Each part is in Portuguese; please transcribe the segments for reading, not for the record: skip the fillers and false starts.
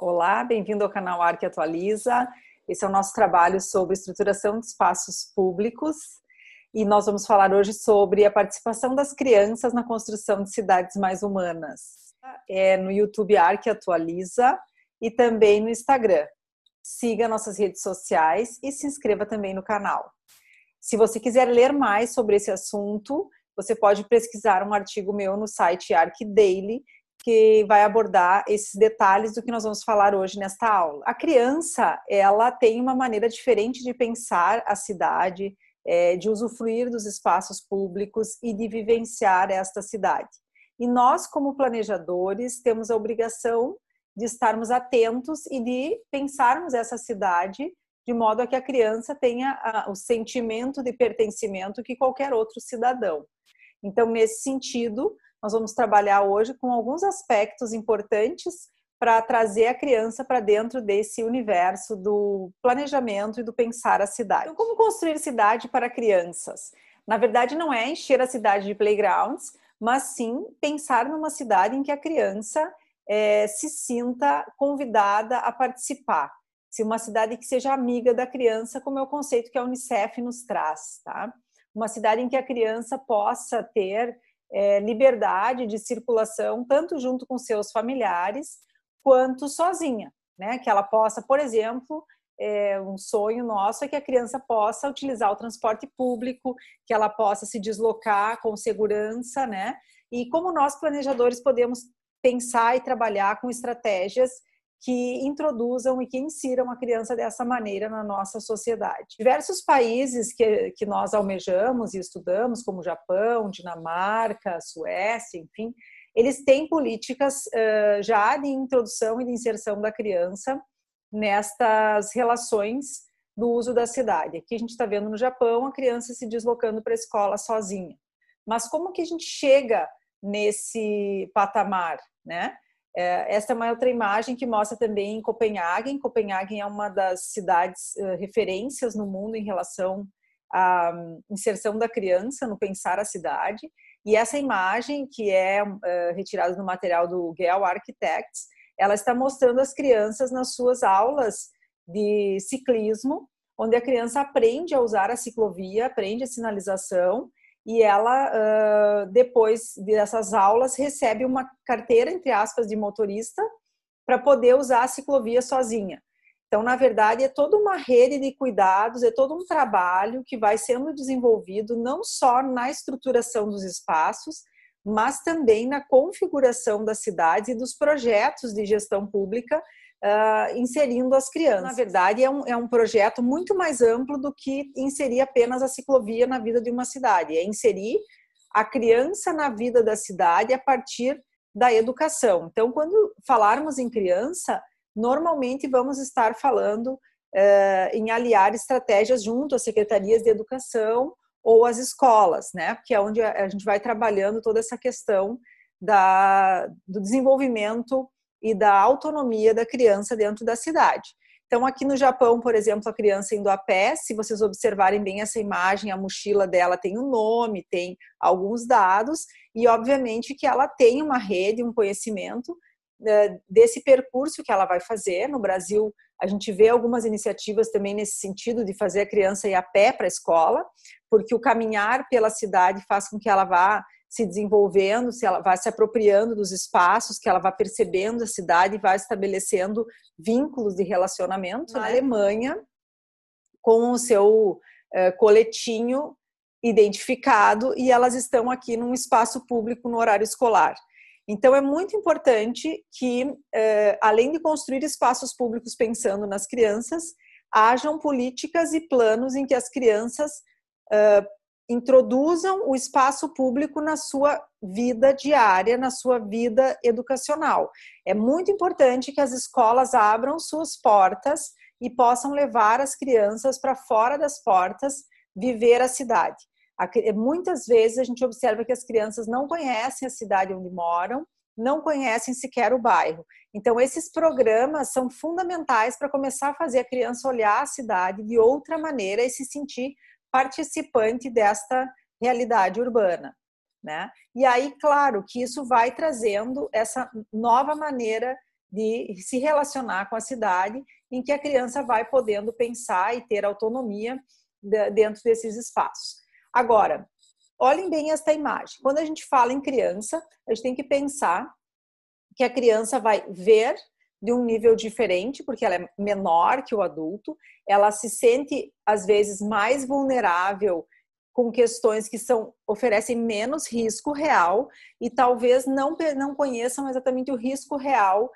Olá, bem-vindo ao canal Arque Atualiza. Esse é o nosso trabalho sobre estruturação de espaços públicos e nós vamos falar hoje sobre a participação das crianças na construção de cidades mais humanas. É no YouTube Arque Atualiza e também no Instagram. Siga nossas redes sociais e se inscreva também no canal. Se você quiser ler mais sobre esse assunto, você pode pesquisar um artigo meu no site Arque Daily, que vai abordar esses detalhes do que nós vamos falar hoje nesta aula. A criança, ela tem uma maneira diferente de pensar a cidade, de usufruir dos espaços públicos e de vivenciar esta cidade. E nós, como planejadores, temos a obrigação de estarmos atentos e de pensarmos essa cidade de modo a que a criança tenha o sentimento de pertencimento que qualquer outro cidadão. Então, nesse sentido, nós vamos trabalhar hoje com alguns aspectos importantes para trazer a criança para dentro desse universo do planejamento e do pensar a cidade. Então, como construir cidade para crianças? Na verdade, não é encher a cidade de playgrounds, mas sim pensar numa cidade em que a criança se sinta convidada a participar. Se uma cidade que seja amiga da criança, como é o conceito que a Unicef nos traz, tá? Uma cidade em que a criança possa ter liberdade de circulação, tanto junto com seus familiares, quanto sozinha, né? Que ela possa, por exemplo, um sonho nosso é que a criança possa utilizar o transporte público, que ela possa se deslocar com segurança, né? E como nós, planejadores, podemos pensar e trabalhar com estratégias que introduzam e que insiram a criança dessa maneira na nossa sociedade. Diversos países que nós almejamos e estudamos, como Japão, Dinamarca, Suécia, enfim, eles têm políticas já de introdução e de inserção da criança nestas relações do uso da cidade. Aqui a gente está vendo no Japão a criança se deslocando para a escola sozinha. Mas como que a gente chega nesse patamar, né? Esta é uma outra imagem que mostra também em Copenhague. Copenhague é uma das cidades referências no mundo em relação à inserção da criança no pensar a cidade. E essa imagem, que é retirada do material do Gale Architects, ela está mostrando as crianças nas suas aulas de ciclismo, onde a criança aprende a usar a ciclovia, aprende a sinalização, e ela, depois dessas aulas, recebe uma carteira, entre aspas, de motorista para poder usar a ciclovia sozinha. Então, na verdade, é toda uma rede de cuidados, é todo um trabalho que vai sendo desenvolvido não só na estruturação dos espaços, mas também na configuração das cidades e dos projetos de gestão pública, inserindo as crianças. Na verdade, é um projeto muito mais amplo do que inserir apenas a ciclovia na vida de uma cidade. É inserir a criança na vida da cidade a partir da educação. Então, quando falarmos em criança, normalmente vamos estar falando em aliar estratégias junto às secretarias de educação ou às escolas, né? Porque é onde a gente vai trabalhando toda essa questão do desenvolvimento e da autonomia da criança dentro da cidade. Então, aqui no Japão, por exemplo, a criança indo a pé, se vocês observarem bem essa imagem, a mochila dela tem um nome, tem alguns dados, e obviamente que ela tem uma rede, um conhecimento desse percurso que ela vai fazer. No Brasil, a gente vê algumas iniciativas também nesse sentido de fazer a criança ir a pé para a escola, porque o caminhar pela cidade faz com que ela vá se desenvolvendo, se ela vai se apropriando dos espaços, que ela vai percebendo a cidade e vai estabelecendo vínculos de relacionamento. Na Alemanha, com o seu coletinho identificado, e elas estão aqui num espaço público no horário escolar. Então, é muito importante que, além de construir espaços públicos pensando nas crianças, hajam políticas e planos em que as crianças introduzam o espaço público na sua vida diária, na sua vida educacional. É muito importante que as escolas abram suas portas e possam levar as crianças para fora das portas viver a cidade. Muitas vezes a gente observa que as crianças não conhecem a cidade onde moram, não conhecem sequer o bairro. Então, esses programas são fundamentais para começar a fazer a criança olhar a cidade de outra maneira e se sentir participante desta realidade urbana, né? E aí, claro, que isso vai trazendo essa nova maneira de se relacionar com a cidade, em que a criança vai podendo pensar e ter autonomia dentro desses espaços. Agora, olhem bem esta imagem. Quando a gente fala em criança, a gente tem que pensar que a criança vai ver de um nível diferente, porque ela é menor que o adulto, ela se sente, às vezes, mais vulnerável com questões que oferecem menos risco real e talvez não conheçam exatamente o risco real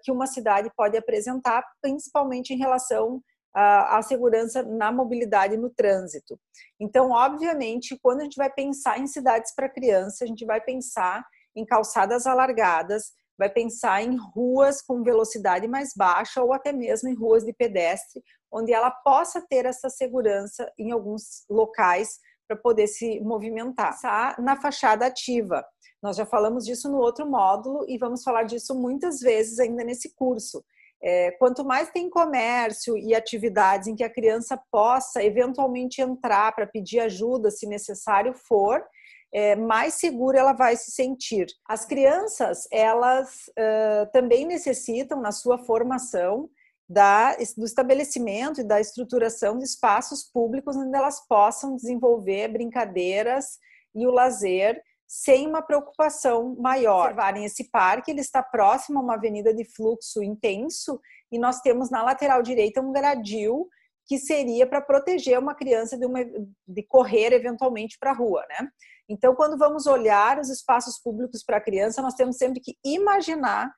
que uma cidade pode apresentar, principalmente em relação à segurança na mobilidade no trânsito. Então, obviamente, quando a gente vai pensar em cidades para criança, a gente vai pensar em calçadas alargadas, vai pensar em ruas com velocidade mais baixa ou até mesmo em ruas de pedestre, onde ela possa ter essa segurança em alguns locais para poder se movimentar. Na fachada ativa. Nós já falamos disso no outro módulo e vamos falar disso muitas vezes ainda nesse curso. Quanto mais tem comércio e atividades em que a criança possa eventualmente entrar para pedir ajuda, se necessário for, mais segura ela vai se sentir. As crianças, elas também necessitam, na sua formação, do estabelecimento e da estruturação de espaços públicos onde elas possam desenvolver brincadeiras e o lazer sem uma preocupação maior. Observarem esse parque, ele está próximo a uma avenida de fluxo intenso e nós temos na lateral direita um gradil que seria para proteger uma criança de correr eventualmente para a rua, né? Então, quando vamos olhar os espaços públicos para a criança, nós temos sempre que imaginar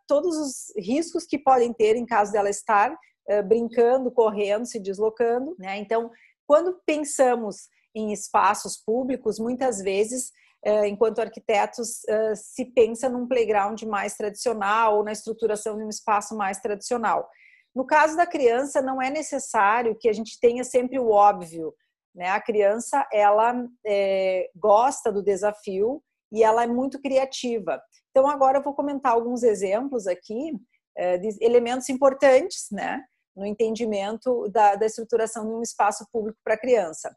todos os riscos que podem ter em caso dela estar brincando, correndo, se deslocando, né? Então, quando pensamos em espaços públicos, muitas vezes, enquanto arquitetos, se pensa num playground mais tradicional ou na estruturação de um espaço mais tradicional. No caso da criança, não é necessário que a gente tenha sempre o óbvio, né? A criança, ela gosta do desafio e ela é muito criativa. Então, agora eu vou comentar alguns exemplos aqui de elementos importantes, né, no entendimento da estruturação de um espaço público para criança.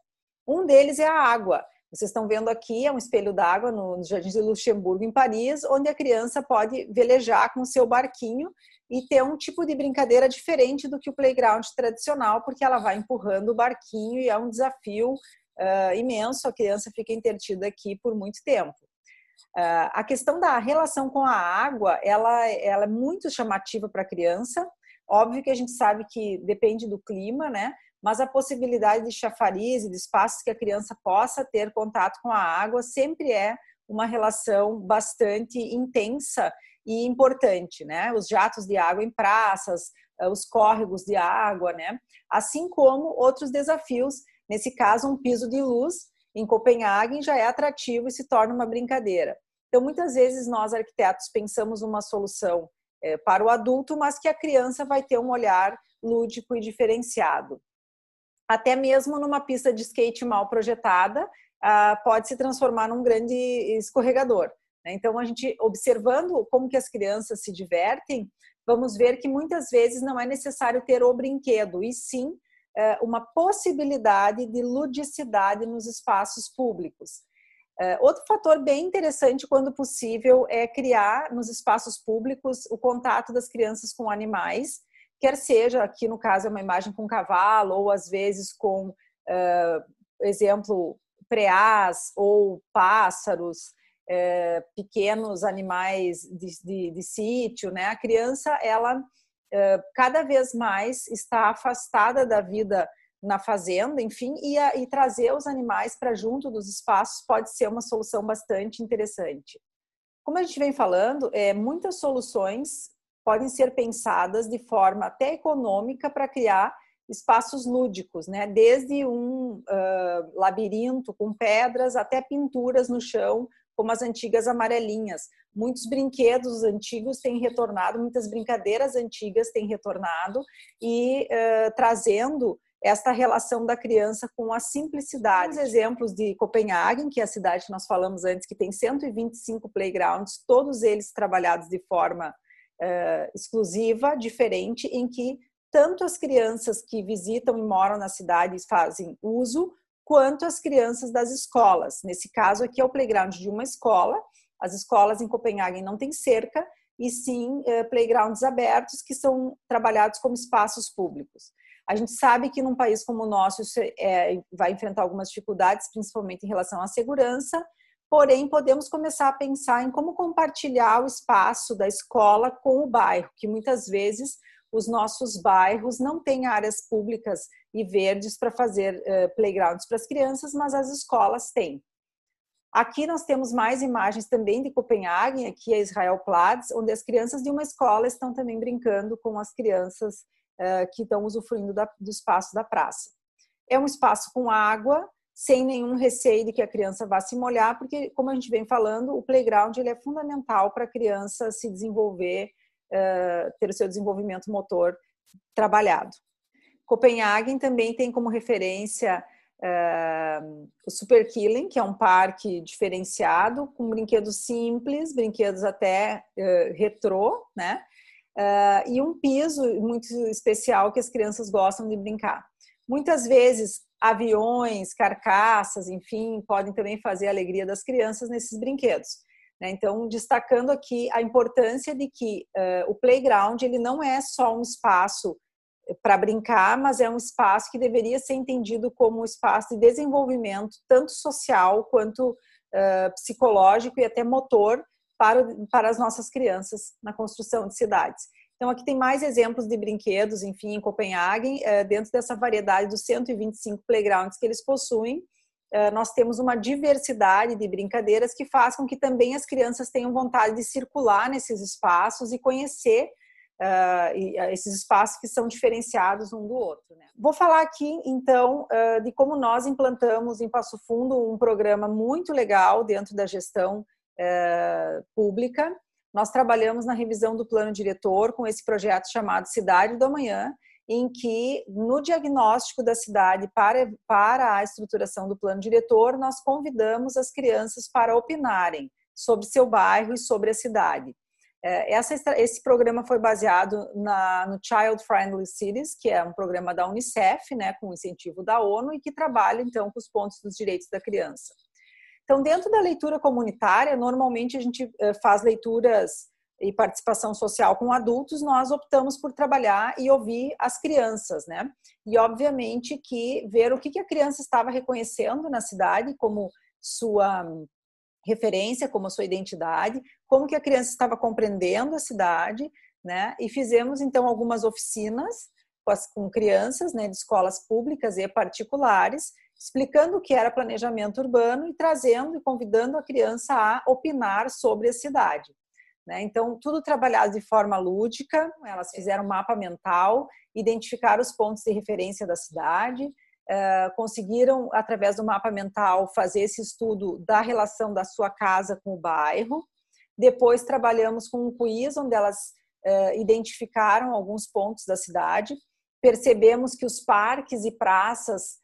Um deles é a água. Vocês estão vendo aqui, é um espelho d'água no Jardim de Luxemburgo, em Paris, onde a criança pode velejar com o seu barquinho e ter um tipo de brincadeira diferente do que o playground tradicional, porque ela vai empurrando o barquinho e é um desafio imenso, a criança fica entretida aqui por muito tempo. A questão da relação com a água, ela é muito chamativa para a criança. Óbvio que a gente sabe que depende do clima, né? Mas a possibilidade de chafariz e de espaços que a criança possa ter contato com a água sempre é uma relação bastante intensa e importante, né? Os jatos de água em praças, os córregos de água, né? Assim como outros desafios, nesse caso um piso de luz em Copenhague já é atrativo e se torna uma brincadeira. Então, muitas vezes nós arquitetos pensamos uma solução para o adulto, mas que a criança vai ter um olhar lúdico e diferenciado. Até mesmo numa pista de skate mal projetada, pode se transformar num grande escorregador. Então, a gente, observando como que as crianças se divertem, vamos ver que muitas vezes não é necessário ter o brinquedo, e sim uma possibilidade de ludicidade nos espaços públicos. Outro fator bem interessante, quando possível, é criar nos espaços públicos o contato das crianças com animais, quer seja, aqui no caso, é uma imagem com cavalo, ou às vezes com, exemplo, preás ou pássaros, pequenos animais de sítio, né? A criança, ela cada vez mais está afastada da vida na fazenda, enfim, e trazer os animais para junto dos espaços pode ser uma solução bastante interessante. Como a gente vem falando, muitas soluções podem ser pensadas de forma até econômica para criar espaços lúdicos, né? Desde um labirinto com pedras até pinturas no chão, como as antigas amarelinhas. Muitos brinquedos antigos têm retornado, muitas brincadeiras antigas têm retornado e trazendo esta relação da criança com a simplicidade. Os exemplos de Copenhague, que é a cidade que nós falamos antes, que tem 125 playgrounds, todos eles trabalhados de forma exclusiva, diferente, em que tanto as crianças que visitam e moram na cidade fazem uso, quanto as crianças das escolas. Nesse caso aqui é o playground de uma escola. As escolas em Copenhague não têm cerca, e sim playgrounds abertos que são trabalhados como espaços públicos. A gente sabe que num país como o nosso isso vai enfrentar algumas dificuldades, principalmente em relação à segurança, porém podemos começar a pensar em como compartilhar o espaço da escola com o bairro, que muitas vezes os nossos bairros não têm áreas públicas e verdes para fazer playgrounds para as crianças, mas as escolas têm. Aqui nós temos mais imagens também de Copenhague, aqui é Israelplatz, onde as crianças de uma escola estão também brincando com as crianças que estão usufruindo do espaço da praça. É um espaço com água, sem nenhum receio de que a criança vá se molhar, porque, como a gente vem falando, o playground ele é fundamental para a criança se desenvolver, ter o seu desenvolvimento motor trabalhado. Copenhague também tem como referência o Super Killing, que é um parque diferenciado, com brinquedos simples, brinquedos até retrô, né? E um piso muito especial que as crianças gostam de brincar. Muitas vezes, aviões, carcaças, enfim, podem também fazer a alegria das crianças nesses brinquedos. Então, destacando aqui a importância de que o playground ele não é só um espaço para brincar, mas é um espaço que deveria ser entendido como um espaço de desenvolvimento, tanto social quanto psicológico e até motor para as nossas crianças na construção de cidades. Então, aqui tem mais exemplos de brinquedos, enfim, em Copenhague, dentro dessa variedade dos 125 playgrounds que eles possuem, nós temos uma diversidade de brincadeiras que faz com que também as crianças tenham vontade de circular nesses espaços e conhecer esses espaços que são diferenciados um do outro, né? Vou falar aqui, então, de como nós implantamos em Passo Fundo um programa muito legal dentro da gestão pública. Nós trabalhamos na revisão do plano diretor com esse projeto chamado Cidade do Amanhã, em que no diagnóstico da cidade para a estruturação do plano diretor, nós convidamos as crianças para opinarem sobre seu bairro e sobre a cidade. Esse programa foi baseado no Child Friendly Cities, que é um programa da Unicef, né, com incentivo da ONU, e que trabalha, então, com os pontos dos direitos da criança. Então, dentro da leitura comunitária, normalmente a gente faz leituras e participação social com adultos, nós optamos por trabalhar e ouvir as crianças, né? E, obviamente, que ver o que a criança estava reconhecendo na cidade como sua referência, como sua identidade, como que a criança estava compreendendo a cidade, né? E fizemos, então, algumas oficinas com crianças, né, de escolas públicas e particulares, explicando o que era planejamento urbano e trazendo e convidando a criança a opinar sobre a cidade. Então, tudo trabalhado de forma lúdica, elas fizeram um mapa mental, identificaram os pontos de referência da cidade, conseguiram, através do mapa mental, fazer esse estudo da relação da sua casa com o bairro. Depois, trabalhamos com um quiz, onde elas identificaram alguns pontos da cidade. Percebemos que os parques e praças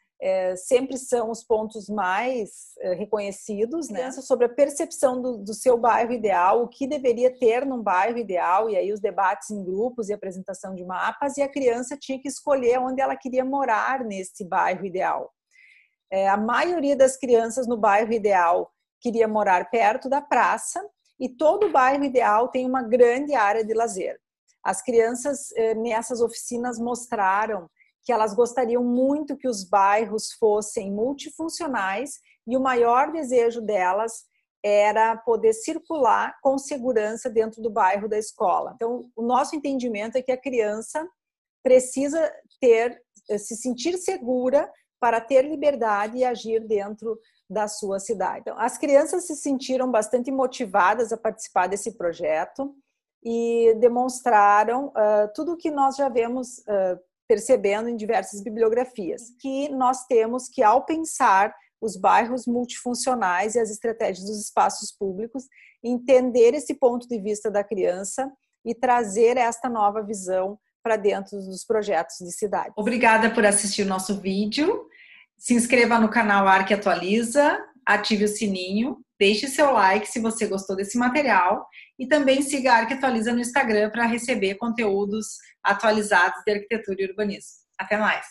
sempre são os pontos mais reconhecidos, né? Sobre a percepção do seu bairro ideal, o que deveria ter num bairro ideal, e aí os debates em grupos e apresentação de mapas, e a criança tinha que escolher onde ela queria morar nesse bairro ideal. A maioria das crianças no bairro ideal queria morar perto da praça, e todo bairro ideal tem uma grande área de lazer. As crianças nessas oficinas mostraram que elas gostariam muito que os bairros fossem multifuncionais e o maior desejo delas era poder circular com segurança dentro do bairro da escola. Então, o nosso entendimento é que a criança precisa se sentir segura para ter liberdade e agir dentro da sua cidade. Então, as crianças se sentiram bastante motivadas a participar desse projeto e demonstraram tudo o que nós já vemos percebendo em diversas bibliografias, que nós temos que, ao pensar os bairros multifuncionais e as estratégias dos espaços públicos, entender esse ponto de vista da criança e trazer esta nova visão para dentro dos projetos de cidade. Obrigada por assistir o nosso vídeo. Se inscreva no canal Arque Atualiza, ative o sininho, deixe seu like se você gostou desse material e também siga a Arque Atualiza no Instagram para receber conteúdos atualizados de arquitetura e urbanismo. Até mais!